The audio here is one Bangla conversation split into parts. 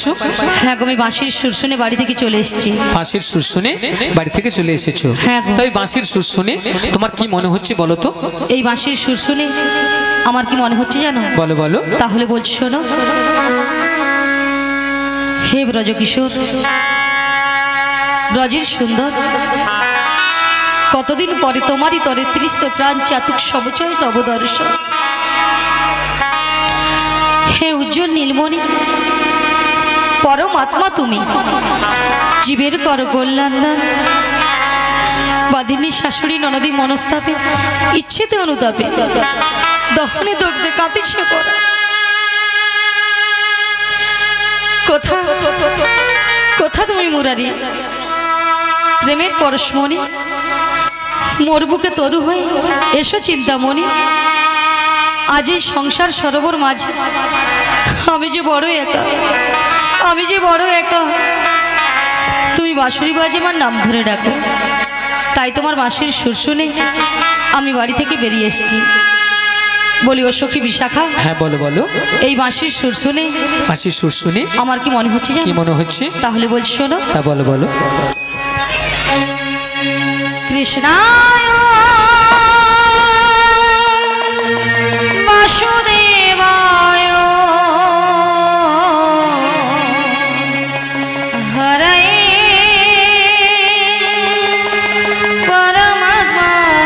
পাচ্ছো? হ্যাঁ গো, আমি বাঁশির সুর শুনে বাড়ি থেকে চলে এসেছি। বাঁশির সুর শুনে বাড়ি থেকে চলে এসেছো? হ্যাঁ গো। তাই বাঁশির সুর শুনে তোমার কি মনে হচ্ছে বলো তো? এই বাঁশির সুর শুনে আমার কি মনে হচ্ছে জানো? বলো বলো। তাহলে বলছি শোনো। হে ব্রজকিশোর, ব্রজের সুন্দর, কতদিন পরে তোমারই তরে তৃষ্ণ প্রাণ চাতুক সমচয় নবদর্শন। হে উজ্জ্বল নীলমণি, পরমাত্মা তুমি, জীবের কর কল্যাণদান, বাদিনী শাশুড়ি ননদী মনস্তাপে ইচ্ছেতে অনুতাপে দহনে দগ্ধে কাঁপিছে পড়া। কোথা কোথা তুমি মুরারি, প্রেমের পরশমণি, মোর বুকে তরু হয়ে এসো চিন্তামণি। আজ এই সংসার সরোবর মাঝে আমি যে বড় একা, আমি যে বড় একা। তুমি বাঁশুরি বাজে আমার নাম ধরে ডাকো, তাই তোমার বাঁশির সুর শুনে আমি বাড়ি থেকে বেরিয়ে এসেছি। বলি ও সখী বিশাখা। হ্যাঁ বলো বলো। এই বাঁশির সুর শুনে, বাঁশির সুর শুনে আমার কি মনে হচ্ছে জানো? কি মনে হচ্ছে? তাহলে বলছি শোনো। তা বলো বলো। কৃষ্ণায় বাসুদেবায় হরয়ে পরমাত্মনে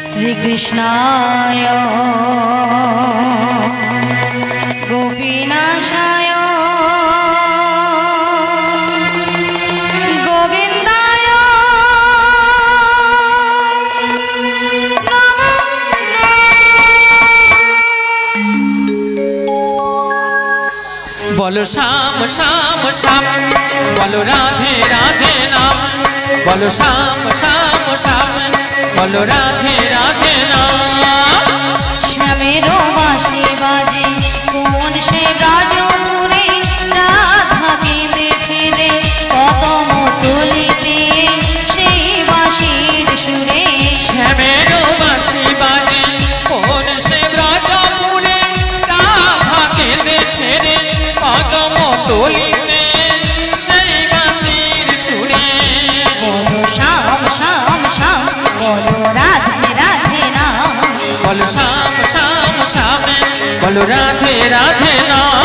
শ্রীকৃষ্ণায় গোপীনাশায় বলো শ্যাম শ্যাম শ্যাম, বলো রাধে রাধে নাম, বলো শ্যাম শ্যাম শ্যাম, বলো রাধে রাধে নাম। শ্যামেরও বাঁশি বাজে কোন সে ব্রজপুরে, রাধা কেঁদে ফেলে কদম তুলিতে সেই বাঁশির সুরে। শ্যামেরও বাঁশি বাজে কোন সে ব্রজপুরে, রাধা কেঁদে ফেলে কদম তুলিতে সেই বাঁশির সুরে। বলো শ্যাম শ্যাম শ্যাম, বলো রাধে রাধে নাম, বলো শ্যাম শ্যাম শ্যাম, বলো রাধে রাধে নাম।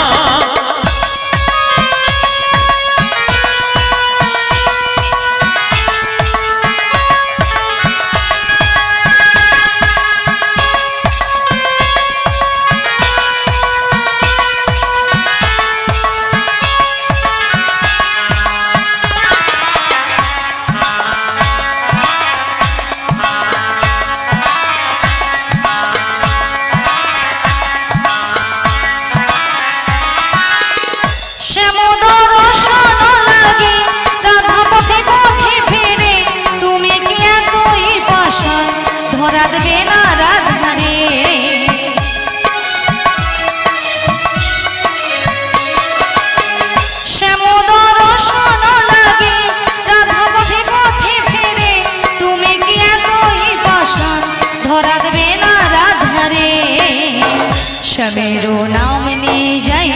শ্যামেরো নাম নিয়ে যাই,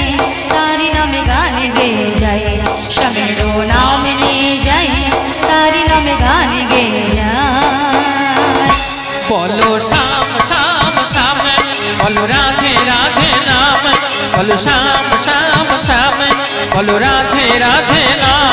তারি নামে গান গেয়ে যাই, শ্যামেরো নাম নিয়ে যাই, তারি নামে গান গেয়ে যাই। বলো শ্যাম শ্যাম শ্যাম, বলো রাধে রাধে নাম, বলো শ্যাম শ্যাম শ্যাম, বলো রাধে রাধে নাম।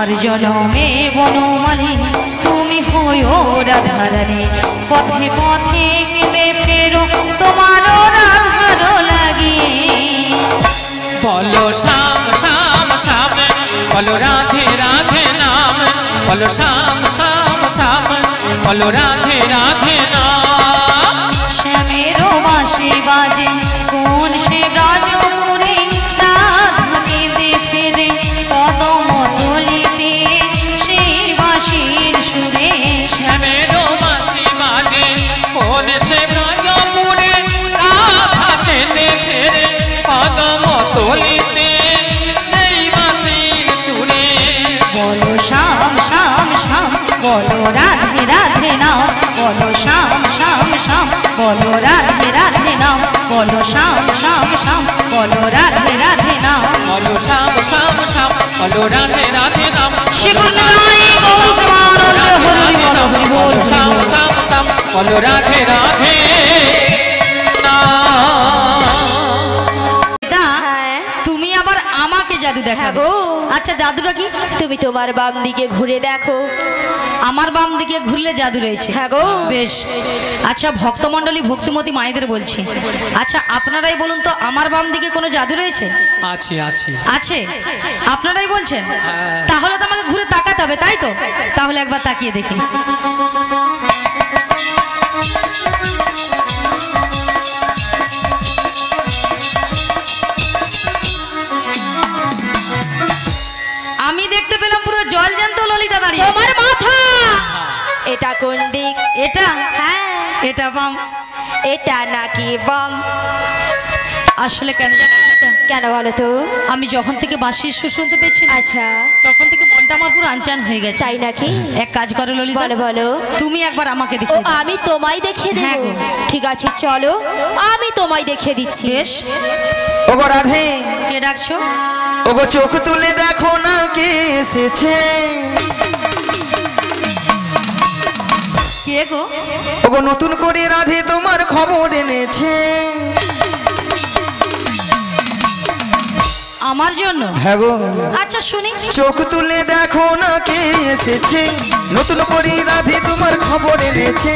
আমার জনমে বনমালী তুমি হইও রাধারানী পথে পথে কেঁদে ফেরো তোমারও রাধারো লাগে বলো শ্যাম শ্যাম শ্যাম বলো রাধে রাধে নাম বলো শ্যাম শ্যাম শ্যাম বলো রাধে রাধে নাম শ্যামেরও বাঁশি বাজে কোন সে ব্রজপুরে রাধা কেঁদে ফেরে কদম তলিতে সেই বাঁশির সুরে শ্যামেরও বাঁশি বাজে কোন সে ব্রজপুরে রাধা কেঁদে ফেরে কদম তলিতে সেই বাঁশির সুরে বলো শ্যাম শ্যাম শ্যাম বলো রাধে রাধে নাম বলো শ্যাম শ্যাম শ্যাম বলো রাধে রাধে নাম বলো শ্যাম শ্যাম শ্যাম বলো রাধে রাধে নাম বলো শ্যাম শ্যাম শ্যাম বলো রাধে রাধে নাম শ্যাম শ্যাম শ্যাম বলো রাধে রাধে তুমি আবার আমাকে জাদু দেখাবো আচ্ছা জাদুটা কি তুমি তোমার বাম দিকে ঘুরে দেখো আমার বাম দিকে ঘুরলে জাদু রয়েছে হ্যাঁ গো বেশ আচ্ছা ভক্তমণ্ডলী ভক্তিমতী মায়েদের বলছি আচ্ছা আপনারাই বলুন তো আমার বাম দিকে কোনো জাদু রয়েছে আছে আছে আছে আপনারাই বলছেন তাহলে তো আমাকে ঘুরে তাকাতে হবে তাই তো তাহলে একবার তাকিয়ে দেখি আমি দেখতে পেলাম পুরো জল জ্যান্ত ললিতা দাঁড়িয়ে তোমার মাথা এটা কোন দিক এটা হ্যাঁ এটা বাম এটা নাকি বাম আসলে কেন জানেন এটা? কেন বলো তো আমি যখন থেকে বাঁশির সুর শুনতে পেয়েছি আচ্ছা তখন থেকে মনটা আমার পুরো আনচান হয়ে গেছে চাই নাকি এক কাজ করো ললিতা বলো বলো তুমি একবার আমাকে ও দেখো আমি তোমায় দেখিয়ে হ্যাঁ দেবো গো। ঠিক আছে চলো আমি তোমায় দেখিয়ে দিচ্ছি বেশ ওগো রাধে কে ডাকছো ওগো চোখ তুলে দেখো না কে এসেছে কে গো ওগো নতুন করে রাধে তোমার খবর এনেছে আমার জন্য হ্যাঁ গো আচ্ছা শুনি চোখ তুলে দেখো না কে এসেছে নতুন করে রাধে তোমার খবর এনেছে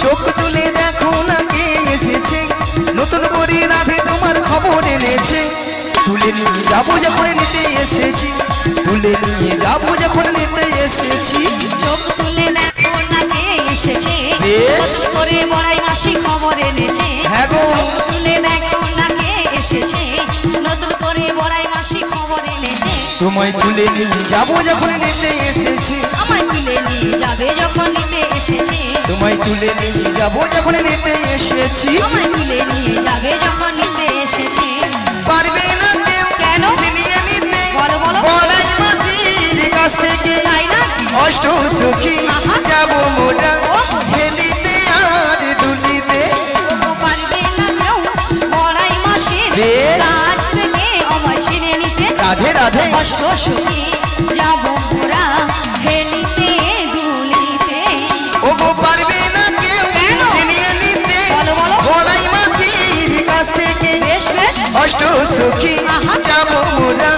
চোখ তুলে দেখো না কে এসেছে নতুন করে রাধে তোমার খবর এনেছে তুলে নিয়ে যাবো যখন নিতে এসেছি তুলে নিয়ে যাবো যখন নিতে এসেছি চোখ তুলে দেখো না কে এসেছে বেশ। নতুন করে বড়াই মাসি খবর এনেছে হ্যাঁ গো। চোখ তুলে দেখো না কে এসেছে নতুন করে বড়াই মাসি খবর এনেছে তোমায় তুলে নিয়ে যাবো যখন নিতে এসেছি আমায় তুলে নিয়ে যাবে যখন নিতে এসেছে তোমায় তুলে নিয়ে যাবো যখন নিতে এসেছি আমায় তুলে নিয়ে যাবে যখন নিতে এসেছে পারবে না কেউ কেন? ছিনিয়ে নিতে বলো, বলো। বড়াই মাসির কাছ থেকে তাই না অষ্ট সখী আহা। যাবো মোটা ও। হেলিতে আর দুলিতে ও পারবে না কেউ বড়াই মাসির বেশ। কাছ থেকে আমায় ছিনে নিতে রাধে রাধে কষ্ট সুখী যাব পুরা হেলিতে দুলিতে ওগো পারবে না কেউ কেন? ছিনিয়ে নিতে বলো, বলো। বড়াই মাসির কাছ থেকে বেশ বেশ অষ্ট সখী আহা। যাবো মোরা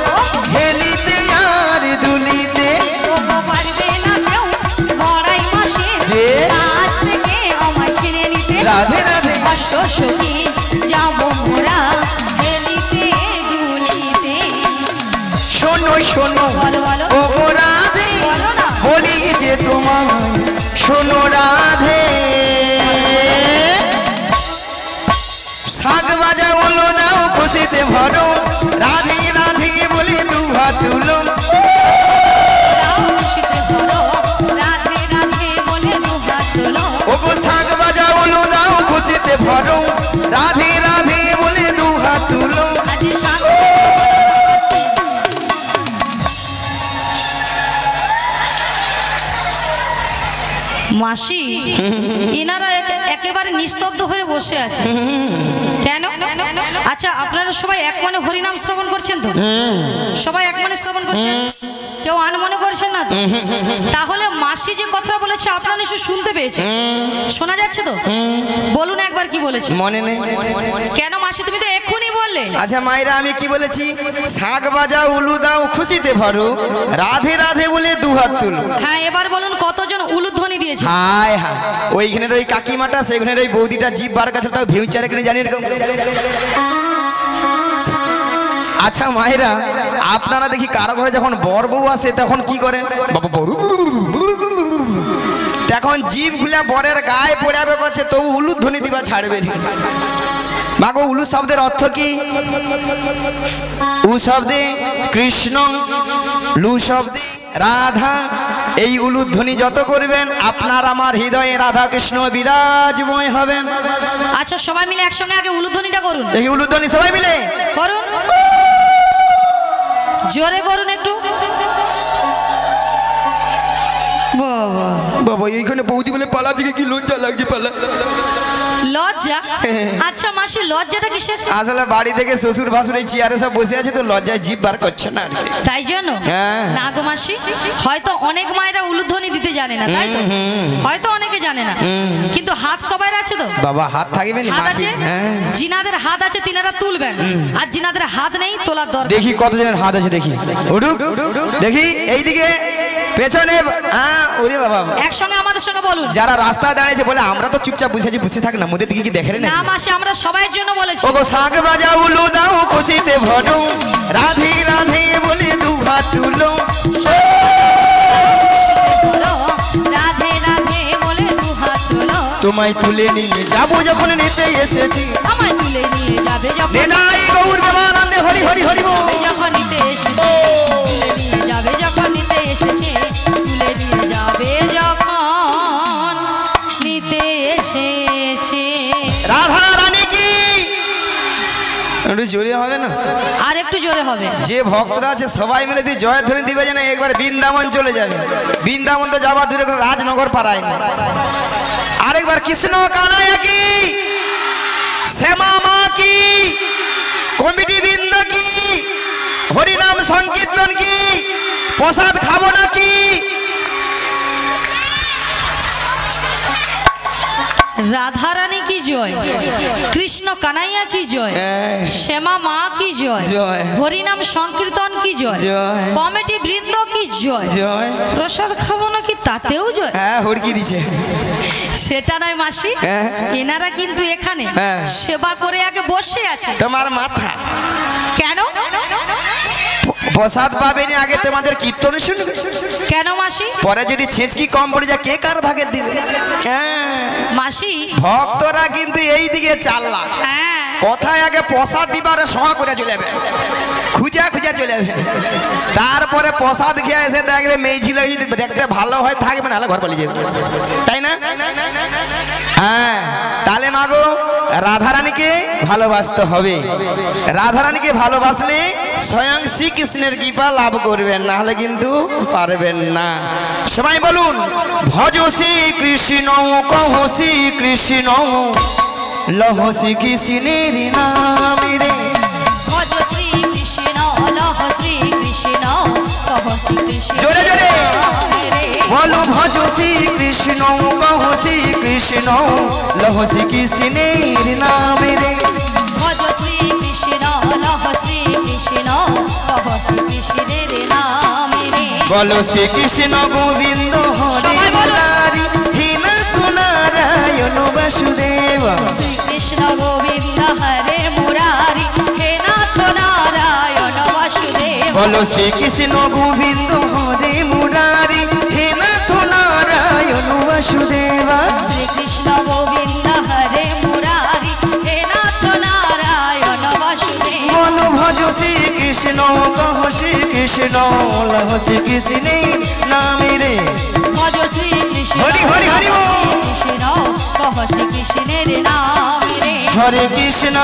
হেলিতে আর দুলিতে ও পারবে না কেউ বড়াই মাসির বেশ। কাছ থেকে আমায় ছিনে নিতে রাধে রাধে কষ্ট সুখী যাব পুরা হেলিতে দুলিতে শোনো শোনো বলো বলো ওগো রাধে বলো না। বলি যে তোমার শোনো রাধে শাক বাজা ওলো দাও খুশিতে ভরো রাধে রাধে বলে দু হাত তুলো খুশিতে ভরো রাধে রাধে বলে দুহাত তোলো ওগো শাক বাজা ওলো দাও খুশিতে ভরো রাধে রাধে বলে দু হাত তুলো আজ শাক মাসি এনারা একেবারে নিস্তব্ধ হয়ে বসে আছে কেন আচ্ছা আপনারা সবাই এক মনে হরিনাম শ্রবণ করছেন তো সবাই এক মনে শ্রবণ করছেন কেউ আনমনে করছেন না তো তাহলে মাসি যে কথা বলেছে আপনারা নিশ্চয় শুনতে পেয়েছেন শোনা যাচ্ছে তো বলুন একবার কি বলেছে মনে নেই কেন মাসি তুমি তো এক্ষুনি বললে বললে? আচ্ছা মায়েরা আমি কি বলেছি? শাক বাজাও উলু দাও খুশিতে ভরো, রাধে রাধে বলে দুহাত তুলো। হ্যাঁ এবার বলুন কতজন উলুধ্বনি দিয়েছে? হায় হায়, ওইখানের ওই কাকিমাটা সেইখানের ওই বৌদিটা জিভ বার কাছে তাও ভিউচারে কিনে জানি এরকম। আচ্ছা মায়েরা আপনারা দেখি কারো ঘরে যখন বর বউ আসে তখন কি করেন? বাবা বড় তখন জিভ খুলে বরের গায়ে পড়াবে করছে, তবু উলুধ্বনি দিবা ছাড়বে। মাগো উলু শব্দের অর্থ কি? উ শব্দে কৃষ্ণ, লু শব্দে রাধা। এই উলুধ্বনি যত করবেন আপনার আমার হৃদয়ে রাধা কৃষ্ণ বিরাজময় হবেন। আচ্ছা সবাই মিলে একসঙ্গে আগে উলুধ্বনিটা করুন। এই উলুধ্বনি সবাই মিলে করুন, জোরে করুন একটু। বাবা বাবা এইখানে বৌদি বলে পালা দিকে কি লজ্জা লাগছে পালা। লজ্জা? আচ্ছা মাসি লজ্জাটা কিসের? আসলে বাড়ি থেকে শ্বশুর ভাসুর এই চেয়ারে সব বসে আছে তো লজ্জায় জিভ বার করছে না। তাই জন্য? না গো মাসি, হয়তো অনেক মায়েরা উলুধ্বনি দিতে জানে না, তাই তো? হয়তো অনেকে জানে না, কিন্তু হাত সবার আছে তো? বাবা হাত থাকবে না? হাত আছে, জিনাদের হাত আছে তিনারা তুলবেন, আর জিনাদের হাত নেই তোলার দরকার। দেখি কতজনের হাত আছে দেখি, উঠুক দেখি এইদিকে পেছনে। ওরে বাবা একসঙ্গে আমাদের সঙ্গে বলুন। যারা রাস্তায় দাঁড়িয়েছে বলে আমরা তো চুপচাপ বুঝেছি, বসে থাক না, মোদের দিকে কি দেখে না? না মাসি আমরা সবাইয়ের জন্য বলেছি। ওগো শাক বাজাও উলু দাও খুশিতে ভরো, রাধে রাধে বলে দুহাত তুলো। রাধে রাধে বলে দুহাত তুলো। তোমায় তুলে নিয়ে যাবো যখন নিতে এসেছি, আমায় তুলে নিয়ে যাবে যখন, নিতাই গৌর প্রেমানন্দে হরি হরি হরি বল। যখন নিতে এসেছে, তুলে নিয়ে যাবে যখন নিতে এসেছে, তুলে নিয়ে যাবে যখন নিতে এসেছে। রাধা রানী কি একটু জোরে হবে না? আর একটু জোরে হবে। যে ভক্তরা আছে সবাই মিলে দিয়ে জয়ধ্বনি দিবে যেন একবার বৃন্দাবন চলে যাবে। বৃন্দাবন তো যাওয়া দূরে, রাজনগর পাড়ায় না। আরেকবার কৃষ্ণ কানাইয়া কি, শ্যামা মা কি, কমিটি বৃন্দ কি, হরিনাম সংকীর্তন কি, প্রসাদ খাবো নাকি? রাধা রানী কি জয়, কৃষ্ণ কানাইয়া কি জয়, শ্যামা মা কি জয়, হরিনাম সংকীর্তন কি জয়, কমিটি বৃন্দ কি জয়, প্রসাদ খাবো নাকি তাতেও জয়। হ্যাঁ হুড়কি দিছে। সেটা নয় মাসি, এনারা কিন্তু এখানে সেবা করে আগে বসে আছে। তোমার মাথা কেন? প্রসাদ পাবেনি, আগে তোমাদের কীর্তন শুনবে। কেন মাসি? পরে যদি ছেঁচকি কম পড়ে যায় কে কার ভাগে দিবে? মাসি ভক্তরা কিন্তু এই দিকে চাললা, কথায় আগে প্রসাদ দিবার সময় করে চলে যাবে, খুঁজা খুঁজা চলে যাবে। তারপরে প্রসাদ খেয়ে এসে দেখবে মেয়ে ছিল দেখতে ভালো হয় থাকবে, নাহলে ঘর পালিয়ে যাবে, তাই না? হ্যাঁ তাহলে মাগো রাধারানীকে ভালোবাসতে হবে। রাধারানীকে ভালোবাসলে স্বয়ং শ্রীকৃষ্ণের কৃপা লাভ করবেন, না হলে কিন্তু পারবেন না। সবাই বলুন ভজ শ্রী কৃষ্ণ কহ শ্রী কৃষ্ণ লহ শ্রী কৃষ্ণের নাম রে। ভজ শ্রী কৃষ্ণ লহ শ্রী কৃষ্ণ কহ শ্রী কৃষ্ণ। জোরে জোরে বলো ভজ শ্রী কৃষ্ণ কহ শ্রী কৃষ্ণ লহ শ্রী কৃষ্ণের নাম রে। ভজ শ্রী কৃষ্ণ লহ শ্রী কৃষ্ণ কহ শ্রী কৃষ্ণের নাম রে। বলো শ্রী কৃষ্ণ গোবিন্দ হরে মুরারি হে নাথ নারায়ণ বাসুদেব। শ্রী কৃষ্ণ গোবিন্দ হরে মুরারি হে নাথ নারায়ণ বাসুদেব। বলো শ্রী কৃষ্ণ গোবিন্দ হরে মুরারি হে নাথ নারায়ণ বাসুদেব। শ্রী কৃষ্ণ গোবিন্দ হরে মুরারি হে নাথ নারায়ণ বাসুদেব। বলো ভজ শ্রী কৃষ্ণ কহ শ্রী কৃষ্ণ লহ শ্রী কৃষ্ণের নাম রে। ভজ শ্রী কৃষ্ণ হরি হরি হরি বল। কৃষ্ণ কহ শ্রী কৃষ্ণের নাম রে। হরে কৃষ্ণ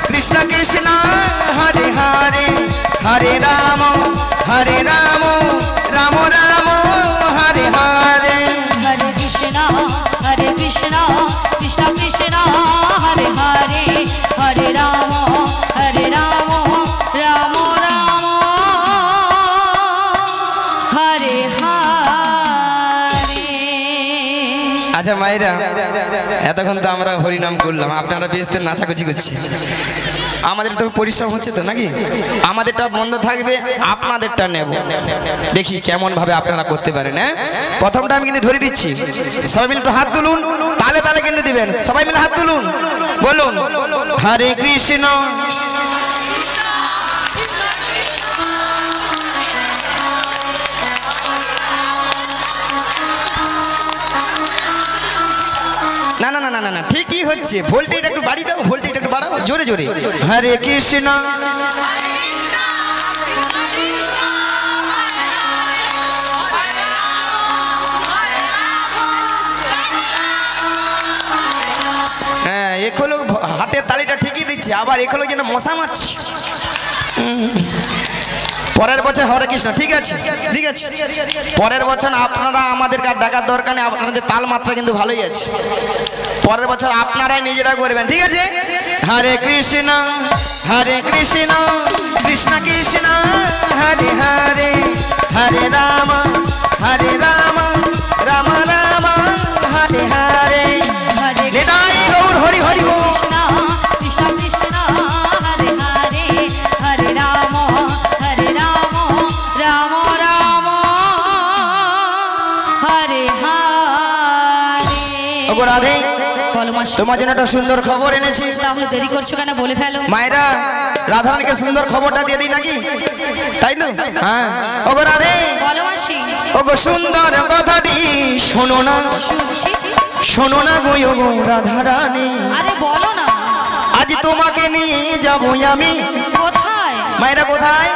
কৃষ্ণ কৃষ্ণ হরে হরে, হরে রাম রাম রাম হরে হরে। হরে কৃষ্ণ কৃষ্ণ কৃষ্ণ হরে হরে, হরে রাম রাম রাম হরে হরে। আচ্ছা মায়েরা এতক্ষণ তো আমরা হরিনাম করলাম, আপনারা বেশতে নাচাকুচি করছি। আমাদের তো পরিশ্রম হচ্ছে তো নাকি? আমাদেরটা বন্ধ থাকবে, আপনাদেরটা নেব, দেখি কেমন ভাবে আপনারা করতে পারেন। হ্যাঁ, প্রথমটা আমি কিন্তু ধরে দিচ্ছি, সবাই মিলে একটু হাত তুলুন, তালে তালে কিন্তু দিবেন, সবাই মিলে হাত তুলুন, বলুন হরে কৃষ্ণ না না না না না ঠিকই হচ্ছে, ভোল্টেজ একটু বাড়ি দাও, ভোল্টেজ একটু বাড়াও, জোরে জোরে হরে কৃষ্ণ হ্যাঁ, এক হলো হাতের তালিটা ঠিকই দিচ্ছে, আবার এক হলো যেন মশা মারছি। পরের বছর হরে কৃষ্ণ, ঠিক আছে ঠিক আছে, পরের বছর আপনারা আমাদেরকে ডাকার দরকার নেই, আপনাদের তাল মাত্রা কিন্তু ভালোই আছে, পরের বছর আপনারাই নিজেরা করবেন, ঠিক আছে? হরে কৃষ্ণ কৃষ্ণ কৃষ্ণ হরে হরে, হরে রাম রাম রাম হরে হরে, নিতাই গৌর হরি হরি বল। রাধে, তোমার জন্য একটা সুন্দর খবর এনেছি। তাহলে দেরি করছো কেন, বলে ফেলো। মায়েরা রাধারানীকে সুন্দর খবরটা দিয়ে দিই নাকি, তাই তো? হ্যাঁ, ওগো রাধে, ওগো সুন্দর কথাটি শোনো না, শোনো না গো ওগো রাধারানী, আরে বলো না। আজ তোমাকে নিয়ে যাবো আমি। কোথায় মায়েরা? কোথায়?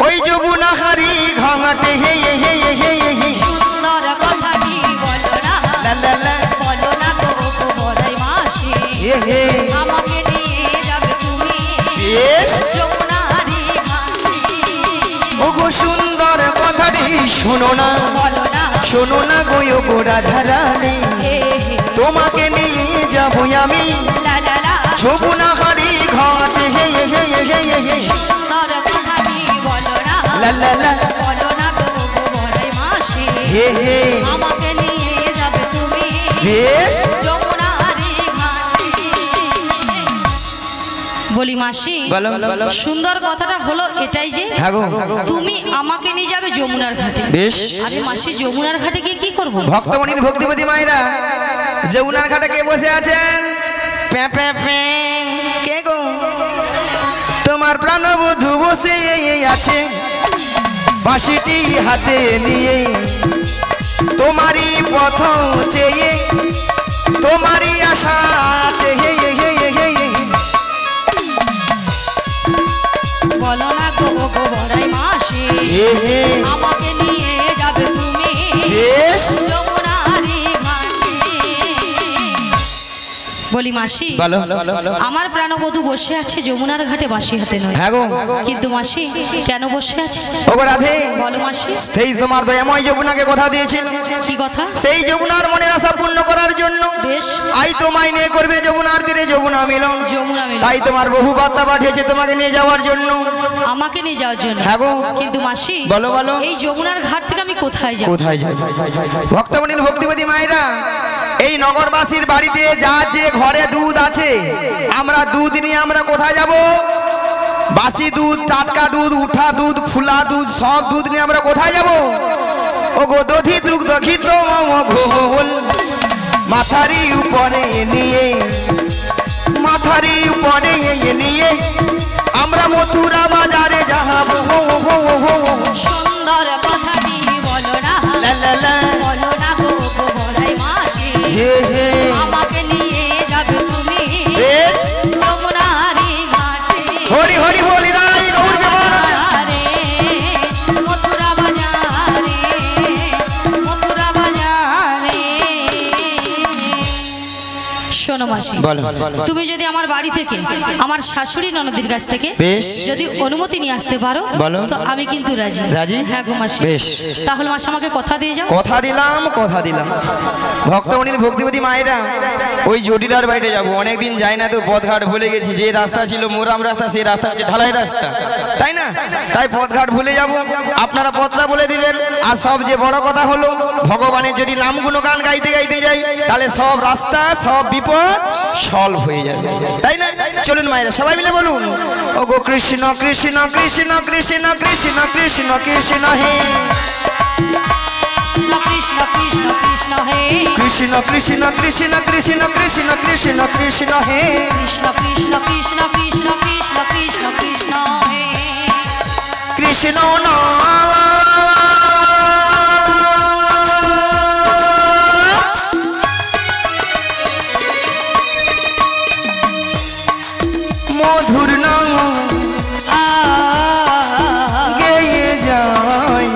ওই যমুনা হারি ঘাটে। হে হে হে হে হে, সুন্দর কথাটি বলো না, লা লা লা, বলো না গো বড়াই মাসি, হে হে, আমাকে নিয়ে যাবে তুমি বেশ যমুনারি ঘাটে। ওগো সুন্দর কথাটি শোনো না, বলো না, শোনো না গো ওগো রাধারানী, হে হে, তোমাকে নিয়ে যাবো আমি লা লা লা, যমুনা হারি ঘাটে। হে হে হে হে হে, সুন্দর কথাটি বলো না, লা লা লা, বলো না গো বড়াই মাসি, হে হে, আমাকে নিয়ে যাবে তুমি বেশ যমুনারি ঘাটে। বলি মাসি, বলো বলো, সুন্দর কথাটা হলো এটাই যে হ্যাঁ গো, তুমি আমাকে নিয়ে যাবে যমুনার ঘাটে। বেশ। আরে মাসি, যমুনার ঘাটে গিয়ে কি করবো? ভক্তমণির ভক্তিপতি মায়েরা, যমুনার ঘাটে কে বসে আছেন? প্যা প্যা প্যা, কে গো? তোমার প্রাণবধূ বসে আছে বাঁশিটি হাতে নিয়ে, তোমারই পথ চেয়ে, তোমারই আশাতে। হে হে হে হে হে, বলো না গো বড়াই মাসি, হে হে, আমাকে নিয়ে যাবে তুমি বেশ। যমুনারি ঘাটে। বলি মাসি, বলো, আমার প্রাণবধূ বসে আছে যমুনার ঘাটে বাঁশি হাতে নয়, হ্যাঁ গো, কিন্তু মাসি কেন বসে আছে? ওগো রাধে, বলো মাসি। সেই তোমার দয়াময় যমুনাকে কথা দিয়েছিল, কি কথা? সেই যমুনার মনের আশা পূর্ণ করার জন্য বেশ, আই তোমায় নিয়ে করবে যমুনার তীরে যমুনা মিলন। যমুনা মিলন। তাই তোমার বহু বার্তা পাঠিয়েছে তোমাকে নিয়ে যাওয়ার জন্য। আমাকে নিয়ে যাওয়ার জন্য? হ্যাঁ গো। কিন্তু মাসি, বলো বলো, এই যমুনার ঘাট থেকে আমি কোথায় যাব? কোথায় যাই? ভক্তমণির ভক্তিপতি মায়েরা, এই নগরবাসীর বাড়িতে যা যে ঘরে দুধ আছে, আমরা দুধ নিয়ে আমরা কোথায় যাব? বাসি দুধ, টাটকা দুধ, উঠা দুধ, ফুলা দুধ, সব দুধ নিয়ে আমরা কোথায় যাব? ও গো দধি দুগ্ধ ঘিত ঘোল, মাথারি উপরে নিয়ে, মাথারি উপরে নিয়ে আমরা মথুরা বাজারে যাব। সুন্দর কথাটি বলো না, লা লা লা, বলো না গো বড়াই মাসি, হে হে, আমাকে নিয়ে যাবে তুমি বেশ। যমুনারি ঘাটে। হরি হরি হরি রাই গৌর জগন্নাথ। বাজারে, মথুরা বাজারে, মথুরা বাজারে। শোনো মাসি, বলো। তুমি যদি আমার বাড়ি থেকে আমার শাশুড়ি ননদের কাছ থেকে বেশ। যদি অনুমতি নিয়ে আসতে পারো বলো। তো আমি কিন্তু রাজি। রাজি? হ্যাঁ গো মাসি। বেশ। তাহলে মাসি আমাকে কথা দিয়ে যাও। কথা দিলাম, কথা দিলাম। ভক্তমণির ভক্তিপতি মায়েরা, ওই জটিলার বাইরে যাব, অনেকদিন যাই না তো পথঘাট ভুলে গেছি। যে রাস্তা ছিল মোরাম রাস্তা, সেই রাস্তা হচ্ছে ঢালাই রাস্তা, তাই না? তাই পথঘাট ভুলে যাব, আপনারা পথটা বলে দিবেন। আর সবচেয়ে বড় কথা হলো, ভগবানের যদি নাম গুণগান গাইতে গাইতে যাই, তাহলে সব রাস্তা, সব বিপদ সলভ হয়ে যাবে, তাই না? চলুন মায়েরা, সবাই মিলে বলুন, ও গো কৃষ্ণ কৃষ্ণ কৃষ্ণ কৃষ্ণ কৃষ্ণ কৃষ্ণ কৃষ্ণ হে, কৃষ্ণ কৃষ্ণ কৃষ্ণ হে, কৃষ্ণ কৃষ্ণ কৃষ্ণ কৃষ্ণ কৃষ্ণ কৃষ্ণ কৃষ্ণ হে, কৃষ্ণ কৃষ্ণ কৃষ্ণ কৃষ্ণ কৃষ্ণ কৃষ্ণ কৃষ্ণ হে, কৃষ্ণ নাম মধুর নাম গেয়ে যায়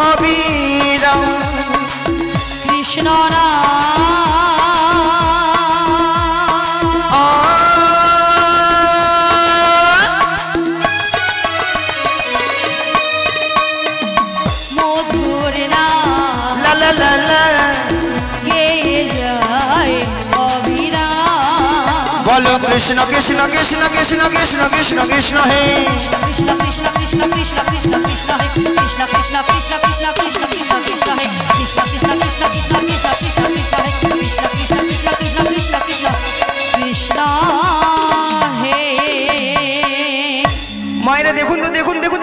অবিরাম, কৃষ্ণ নাম মধুর নাম লা লা লা লা, গেয়ে যায় অবিরাম, বলো কৃষ্ণ কৃষ্ণ কৃষ্ণ কৃষ্ণ কৃষ্ণ কৃষ্ণ কৃষ্ণ হে, কৃষ্ণ কৃষ্ণ কৃষ্ণ কৃষ্ণ কৃষ্ণ কৃষ্ণ হে, কৃষ্ণ কৃষ্ণ কৃষ্ণ কৃষ্ণ কৃষ্ণ কৃষ্ণ কৃষ্ণ হে, কৃষ্ণ কৃষ্ণ কৃষ্ণ কৃষ্ণ কৃষ্ণ কৃষ্ণ কৃষ্ণ হে, কৃষ্ণ কৃষ্ণ কৃষ্ণ কৃষ্ণ কৃষ্ণ কৃষ্ণ কৃষ্ণ হে। মায়েরা দেখুন তো, দেখুন দেখুন